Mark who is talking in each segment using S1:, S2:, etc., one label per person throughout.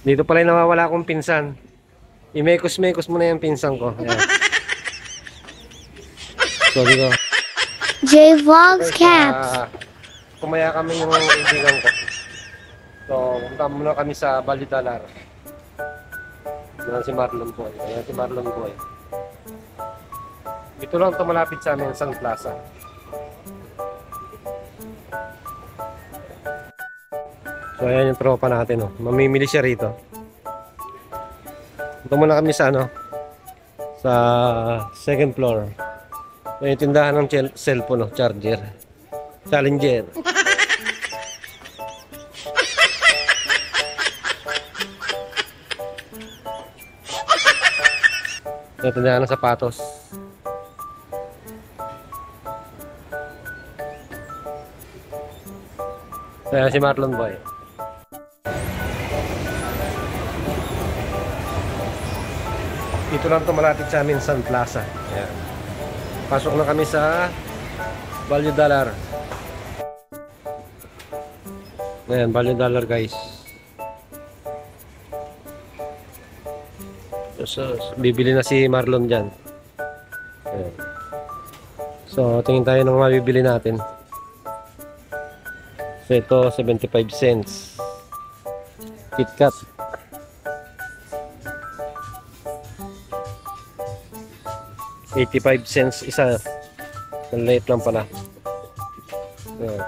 S1: Dito pala yung nawawala akong pinsan. Imekos-mekos mo na yung pinsan ko. Ayan. So dito.
S2: J-Vlogs
S1: Guys,
S2: Caps.
S1: kumaya kami yung kaibigan ko. So, punta muna kami sa Balidalar. Yan si Marlon Boy. Ayan si Marlon Boy. Ito lang ito malapit sa amin, Sun Plaza. So, ayan yung tropa natin. Oh. Mamimili siya rito. Ito muna kami sa sa second floor. Yung tindahan ng cellphone, charger. Challenger. Yung tindahan ng sapatos. Kaya si Marlon Boy. Dito lang ito malapit sa amin, Sun Plaza. Ayan. Pasok na kami sa Balidalar. Ayan, Balidalar guys. So, bibili na si Marlon dyan. Ayan. So, tingin tayo ng mabibili natin. So, ito 75 cents. KitKat. $85 isa. Maliit lang pala. Ayan.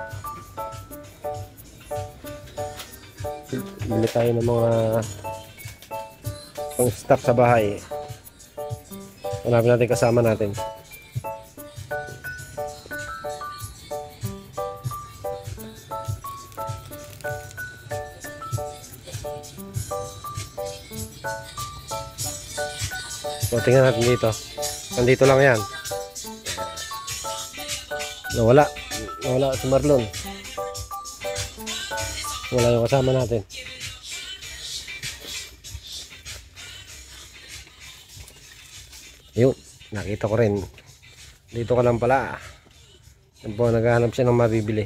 S1: Bili tayo ng mga pang stock sa bahay. Hanapin natin kasama natin. So, tingnan natin dito. Nandito lang yan. Nawala si Marlon. Wala yung kasama natin. Yun, nakita ko rin. Dito ka lang pala. Yan po, naghahanap siya ng mabibili.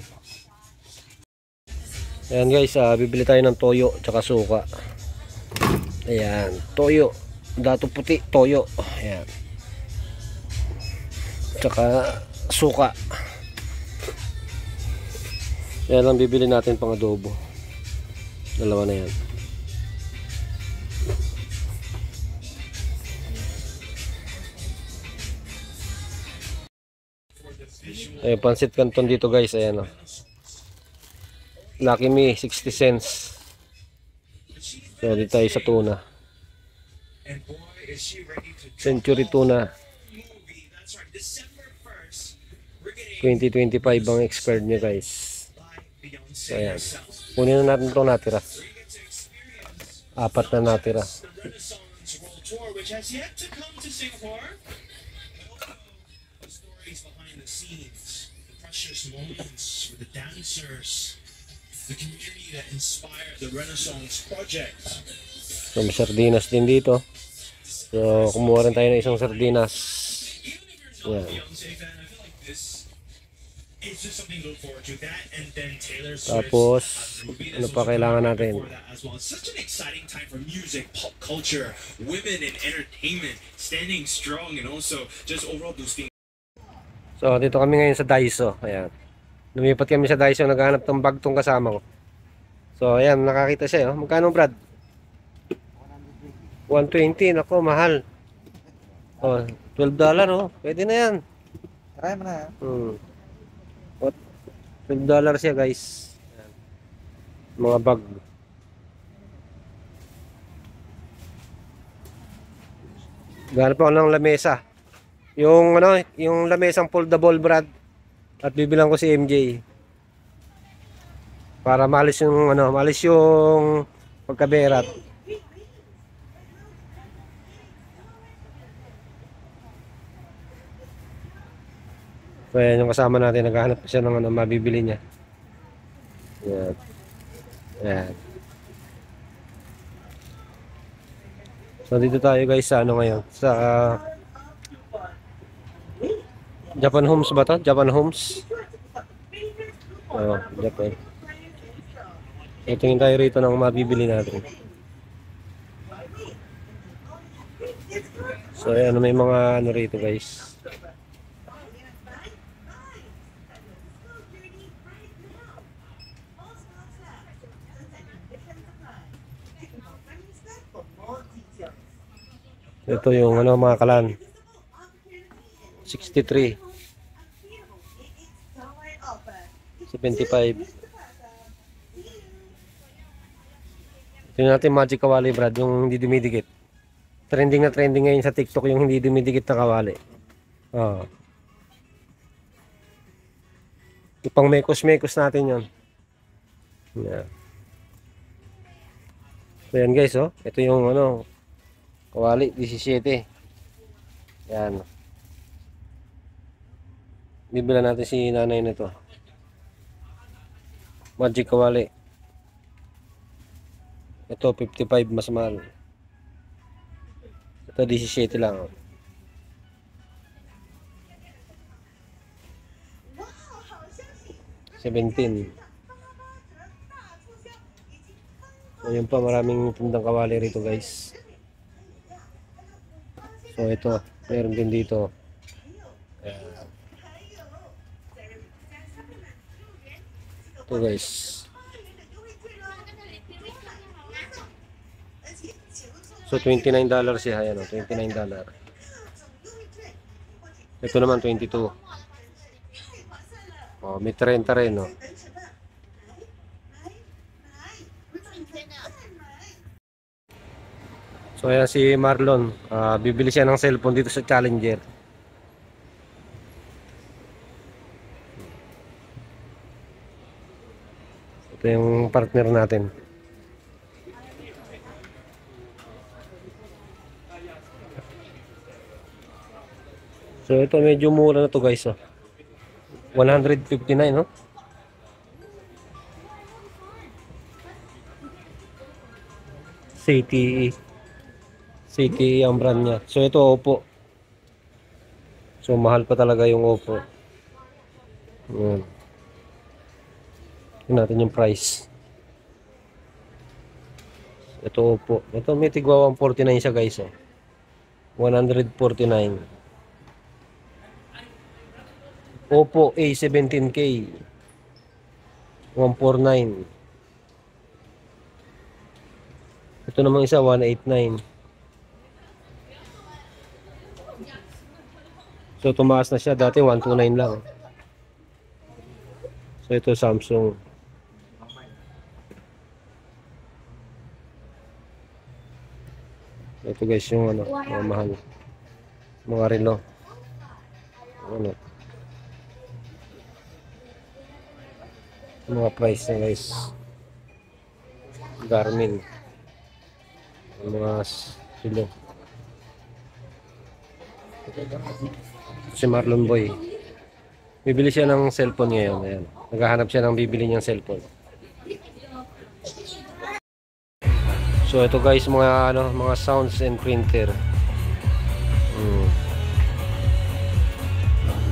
S1: Ayan guys, bibili tayo ng toyo tsaka suka. Ayan, toyo. Dato puti, toyo. Ayan. Tsaka suka. Ayan lang bibili natin pang adobo. Dalawa na yan. Ayan, pansit canton dito guys. Ayan o. Lucky Me, 60 cents. So, dito tayo sa tuna. Century tuna. 2025 ang expired nyo guys. So, ayan. Kunin na natin itong natira. 4 na natira. So, may sardinas din dito. So, kumuha rin tayo ng isang sardinas. Ayan. Tapos, ano pa kailangan natin? So, dito kami ngayon sa Daiso. Ayan. Lumipat kami sa Daiso, naghahanap ng bag tong kasama ko. So, ayan, nakakita siya. Oh. Magkano, Brad? 120, nako, mahal. Oh, $12, oh. Pwede na yan.
S3: Try mo na.
S1: What? $12 siya, guys. Ayan. Mga bag. Ganap ako ng lamesa. Yung yung lamesang foldable, Brad. At bibilang ko si MJ. Para maalis yung maalis yung pagkaberat. So, ayan yung kasama natin, naghahanap siya ng mabibili niya. Ayan. Ayan. So, dito tayo guys sa ngayon. Sa Japan Homes ba to? Japan Homes. Oh, Japan. Tingin tayo rito ng mabibili natin. So ayan, may mga ano rito guys. Ito yung ano mga kalan. 63. 75. Tingnan natin magic kawali Brad, yung hindi dumidikit. Trending na trending ngayon sa TikTok yung hindi dumidikit na kawali. Oh. Ipang mekos-mekos natin yon. Yeah. So yan guys, oh. Ito yung ano, kawali 17. Yan. Bibila natin si nanay nito. Magic kawali. Ito 55 mas mahal. Ito 17 lang. 17. Ayun pa, maraming tindang kawali rito guys. So ito, meron din dito. Ayan. Ito guys. So $29 siya, ayan o, $29. Ito naman 22. Oh, may 30 rin no. So ayan si Marlon, bibili siya ng cellphone dito sa Challenger. Ito yung partner natin. So ito medyo mura na to guys, oh. 159 no. City ang brand niya. So ito Oppo. So mahal pa talaga yung Oppo. Ayan. Tingnan natin yung price. Ito Oppo. Ito may tigwa 149 siya guys, oh. 149. Oppo A17K 149. Ito namang isa 189. So tumaas na siya, dati 129 lang. So ito Samsung. Ito guys yung ano, mga mahal. Mga relo. Ano? Mga price na guys. Garmin. Mga relo. Si Marlon Boy. Bibili siya ng cellphone ngayon. Ayan. Naghahanap siya ng bibili niyang cellphone. So ito guys, mga ano, mga sounds and printer.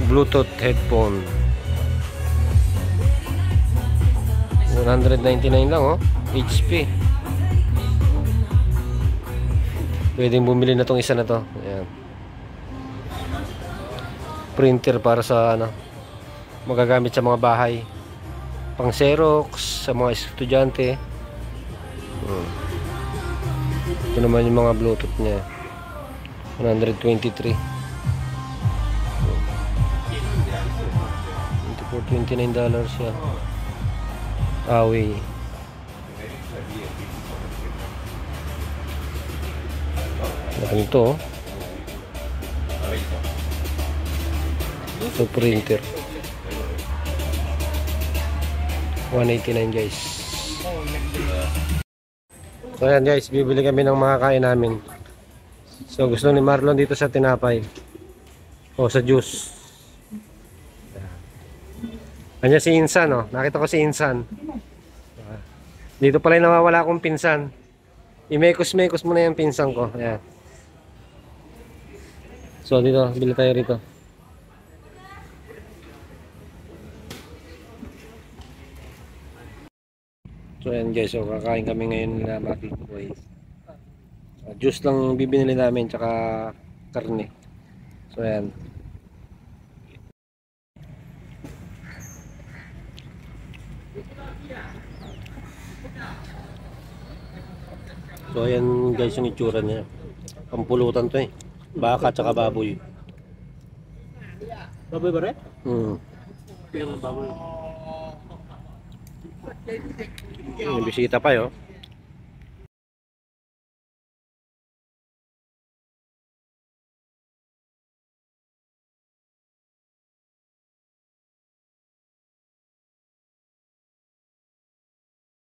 S1: Bluetooth headphone. 199 lang oh. HP. Pwedeng bumili na tong isa na to. Ayan. Printer para sa ano, magagamit sa mga bahay, pang Xerox, sa mga estudyante. Ito naman yung mga Bluetooth niya. 123. $29 siya. Huawei. Ano ito? Ito printer. 189 guys. So ayan guys, bibili kami ng mga kain namin. So gusto ni Marlon dito sa tinapay. O sa juice. Kanya si Insan, oh. Nakita ko si Insan. Dito pala yung nawawala akong pinsan. I-mekos-mekos muna yung pinsan ko. Ayan. So dito, bili tayo rito. So ayan guys, so kakain kami ngayon na Maki Boy. Juice lang bibili namin, tsaka karne. So ayan. So ayan guys yung itsura niya. Pampulutan to eh. Baka tsaka baboy.
S3: Baboy ba rin?
S1: Hmm.
S3: Yung baboy.
S1: May bisita pa yun.